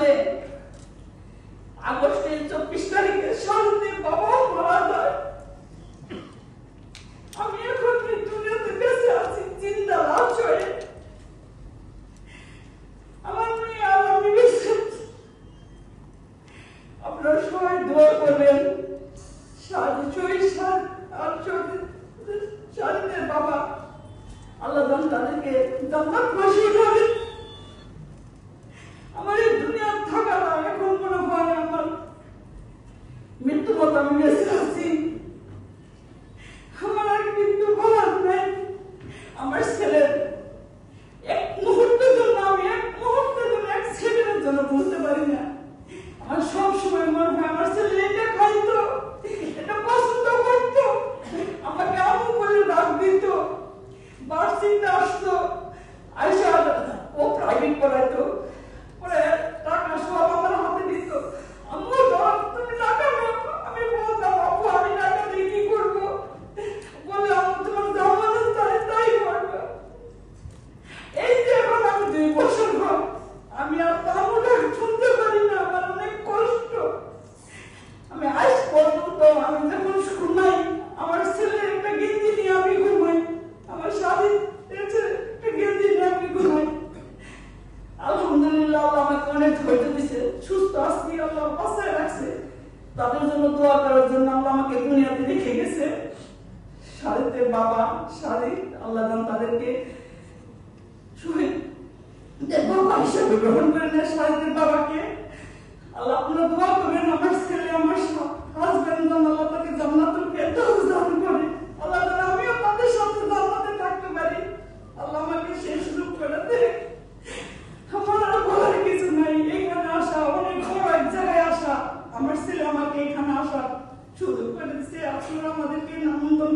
মাঝে আগস্টের 24 তারিখে শান্তির বাবা মারা যায়। আমি এখন এই দুনিয়াতে বেঁচে আছি চিন্তা লাশ হয়ে। আমার মেয়ে আর আমি বেঁচে আছি। আপনারা সবাই দোয়া করবেন। শাহিদের বাবা আল্লাহ তাদেরকে জান্নাতবাসী করেন। আমার এই দুনিয়ার থাকা না, এখন মনে হয় আমার মৃত্যু মত আমি বেঁচে আছি। আমার আর মৃত্যু বলার নাই। আমার ছেলের এক মুহূর্তের জন্য আমি এক সেকেন্ডের জন্য বুঝতে পারি না। আমার সব সময় মনে হয় আমার ছেলে এটা খাইতো, এটা পছন্দ করতো, আমাকে আম্মু বলে ডাক দিত, বার্ষিকটা আসতো, আয়সা ও প্রাইভেট পড়াইতো, পরে টাকা সব আমার হাতে দিত। আম্মু তুমি টাকা নাও। আমি বলতাম আব্বু আমি টাকা দিয়ে কি করবো? বলে আম্মু তোমার জামানো তাই করবো। এই যে এখন আমি 2 বছর পর আমি আর তামুটা শুনতে পারি না। আমার অনেক কষ্ট। আমি আজ পর্যন্ত আমি যখন ঘুমাই আমার ছেলে একটা গেঞ্জি নিয়ে আমি ঘুমাই, আমার স্বামী একটা গেঞ্জি নিয়ে আমি ঘুমাই। আলহামদুলিল্লাহ আল্লাহ আমাকে অনেক ধৈর্য দিছে, সুস্থ আছি, আল্লাহ বাঁচায় রাখছে। তাদের জন্য দোয়া করার জন্য আল্লাহ আমাকে দুনিয়াতে রেখে গেছে। শাহিদের বাবা শাহিদ আল্লাহ তাদেরকে শহীদের বাবা হিসেবে গ্রহণ করে নেয়। শাহিদের বাবাকে আল্লাহ আপনারা দোয়া করবেন আমার ছেলে আমার হাজবেন্ড আল্লাহ তাকে জান্নাতুল ফেরদাউস দান করে। আল্লাহ তাআলা আমিও তাদের সাথে জান্নাতে থাকতে পারি। আল্লাহ আমাকে সেই সুযোগ করে দেয়। আমার আর বলার কিছু নাই। এখানে আসা অনেক বড় এক জায়গায় আসা, আমার ছেলে আমাকে এখানে আসা সুযোগ করে দিচ্ছে। আপনারা আমাদেরকে আমন্ত্রণ